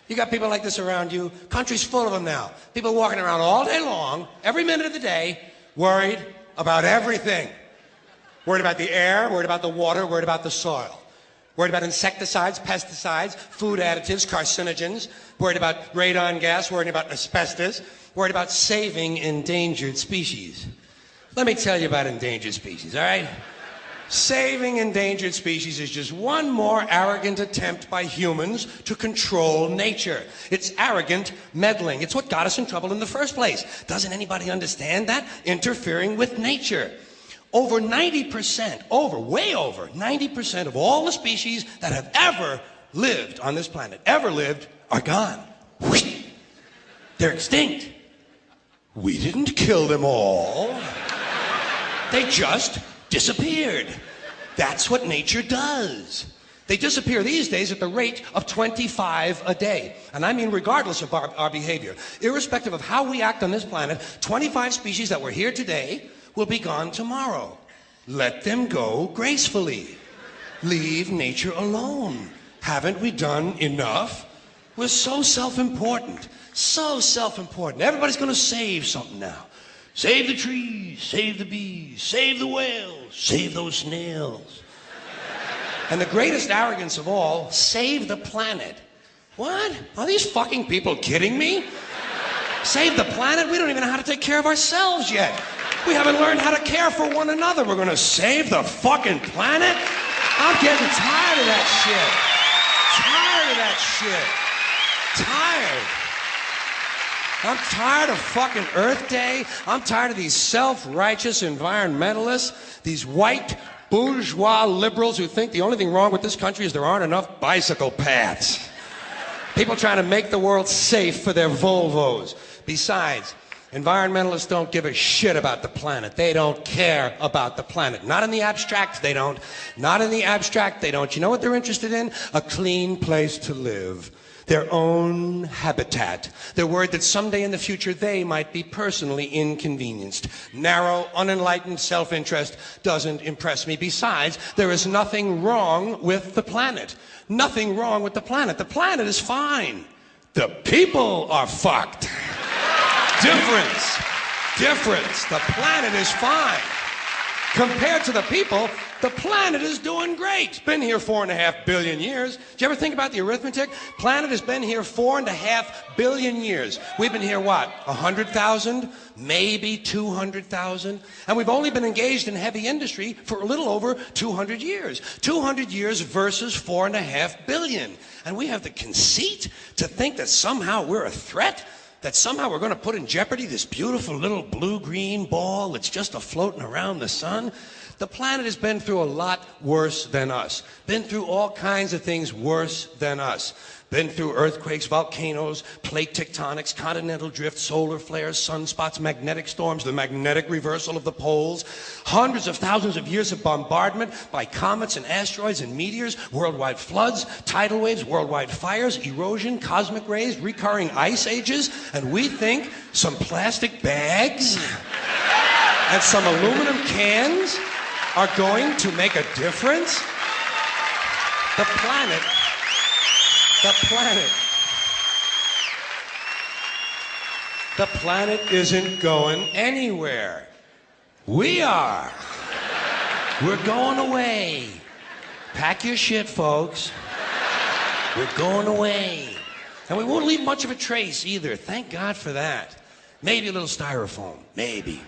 You got people like this around you. Country's full of them now. People walking around all day long, every minute of the day, worried about everything. Worried about the air, worried about the water, worried about the soil. Worried about insecticides, pesticides, food additives, carcinogens. Worried about radon gas, worried about asbestos. Worried about saving endangered species. Let me tell you about endangered species, all right? Saving endangered species is just one more arrogant attempt by humans to control nature. It's arrogant meddling. It's what got us in trouble in the first place. Doesn't anybody understand that? Interfering with nature. Over 90%, way over 90% of all the species that have ever lived on this planet, are gone. They're extinct. We didn't kill them all. They just disappeared. That's what nature does. They disappear these days at the rate of 25 a day. And I mean regardless of our behavior. Irrespective of how we act on this planet, 25 species that were here today will be gone tomorrow. Let them go gracefully. Leave nature alone. Haven't we done enough? We're so self-important. So self-important. Everybody's going to save something now. Save the trees, save the bees, save the whales, save those snails. And the greatest arrogance of all, save the planet. What? Are these fucking people kidding me? Save the planet? We don't even know how to take care of ourselves yet. We haven't learned how to care for one another. We're gonna save the fucking planet? I'm getting tired of that shit. Tired of that shit. Tired. I'm tired of fucking Earth Day. I'm tired of these self-righteous environmentalists, these white bourgeois liberals who think the only thing wrong with this country is there aren't enough bicycle paths. People trying to make the world safe for their Volvos. Besides, environmentalists don't give a shit about the planet. They don't care about the planet. Not in the abstract, they don't. Not in the abstract, they don't. You know what they're interested in? A clean place to live. Their own habitat. They're worried that someday in the future they might be personally inconvenienced. Narrow, unenlightened self-interest doesn't impress me. Besides, there is nothing wrong with the planet. Nothing wrong with the planet. The planet is fine. The people are fucked. Difference. Difference. The planet is fine. Compared to the people, the planet is doing great. It's been here 4.5 billion years. Did you ever think about the arithmetic? Planet has been here 4.5 billion years. We've been here, what, 100,000? Maybe 200,000? And we've only been engaged in heavy industry for a little over 200 years. 200 years versus 4.5 billion. And we have the conceit to think that somehow we're a threat? That somehow we're going to put in jeopardy this beautiful little blue-green ball that's just a-floating around the sun? The planet has been through a lot worse than us. Been through all kinds of things worse than us. Been through earthquakes, volcanoes, plate tectonics, continental drift, solar flares, sunspots, magnetic storms, the magnetic reversal of the poles, hundreds of thousands of years of bombardment by comets and asteroids and meteors, worldwide floods, tidal waves, worldwide fires, erosion, cosmic rays, recurring ice ages, and we think some plastic bags and some aluminum cans are going to make a difference? The planet isn't going anywhere. We are. We're going away. Pack your shit, folks. We're going away. And we won't leave much of a trace either. Thank God for that. Maybe a little styrofoam. Maybe.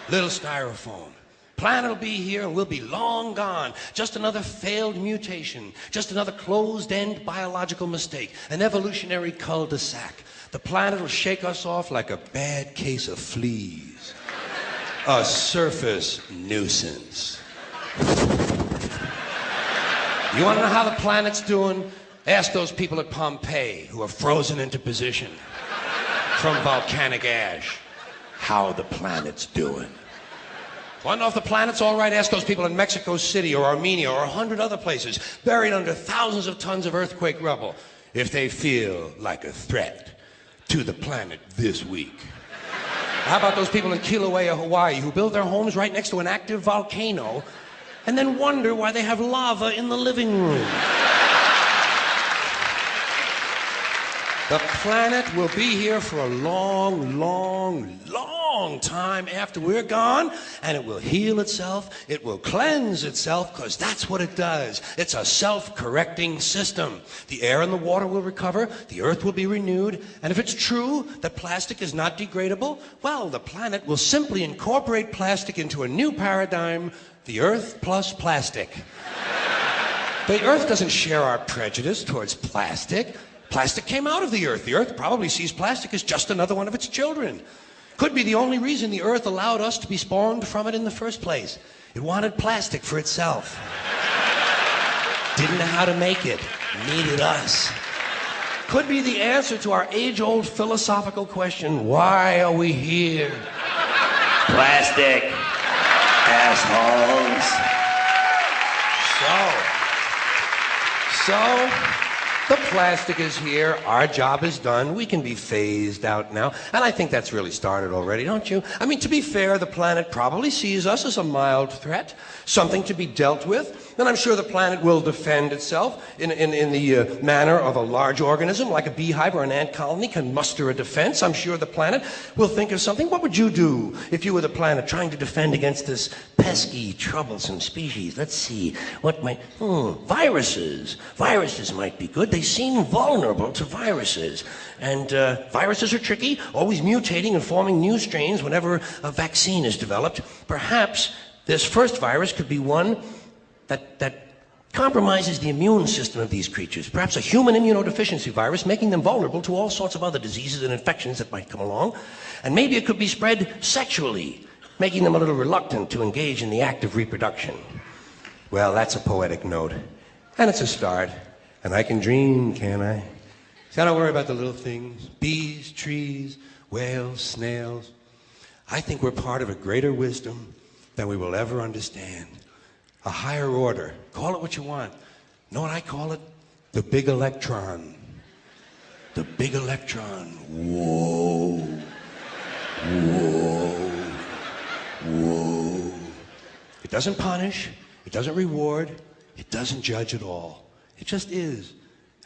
Little styrofoam. Planet will be here and we'll be long gone. Just another failed mutation. Just another closed-end biological mistake. An evolutionary cul-de-sac. The planet will shake us off like a bad case of fleas. A surface nuisance. You want to know how the planet's doing? Ask those people at Pompeii who are frozen into position from volcanic ash how the planet's doing. Want to know if the planet's all right? Ask those people in Mexico City or Armenia or 100 other places buried under thousands of tons of earthquake rubble if they feel like a threat to the planet this week. How about those people in Kilauea, Hawaii who build their homes right next to an active volcano and then wonder why they have lava in the living room? The planet will be here for a long, long, long time after we're gone, and it will heal itself, it will cleanse itself, because that's what it does. It's a self-correcting system. The air and the water will recover, the earth will be renewed, and if it's true that plastic is not degradable, well, the planet will simply incorporate plastic into a new paradigm, the earth plus plastic. The earth doesn't share our prejudice towards plastic. Plastic came out of the earth. The earth probably sees plastic as just another one of its children. Could be the only reason the earth allowed us to be spawned from it in the first place. It wanted plastic for itself. Didn't know how to make it. Needed us. Could be the answer to our age-old philosophical question, why are we here? Plastic. Assholes. So, the plastic is here, our job is done, we can be phased out now, and I think that's really started already, don't you? I mean, to be fair, the planet probably sees us as a mild threat, something to be dealt with, and I'm sure the planet will defend itself in the manner of a large organism, like a beehive or an ant colony can muster a defense. I'm sure the planet will think of something. What would you do if you were the planet trying to defend against this pesky, troublesome species? Let's see, what might... viruses. Viruses might be good. They seem vulnerable to viruses. And viruses are tricky, always mutating and forming new strains whenever a vaccine is developed. Perhaps this first virus could be one that compromises the immune system of these creatures. Perhaps a human immunodeficiency virus, making them vulnerable to all sorts of other diseases and infections that might come along. And maybe it could be spread sexually, making them a little reluctant to engage in the act of reproduction. Well, that's a poetic note. And it's a start. And I can dream, can't I? So I don't worry about the little things. Bees, trees, whales, snails. I think we're part of a greater wisdom than we will ever understand. A higher order. Call it what you want. Know what I call it? The big electron. The big electron. Whoa. Whoa. Whoa. It doesn't punish. It doesn't reward. It doesn't judge at all. It just is.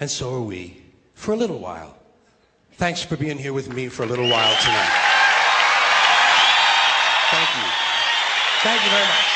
And so are we. For a little while. Thanks for being here with me for a little while tonight. Thank you. Thank you very much.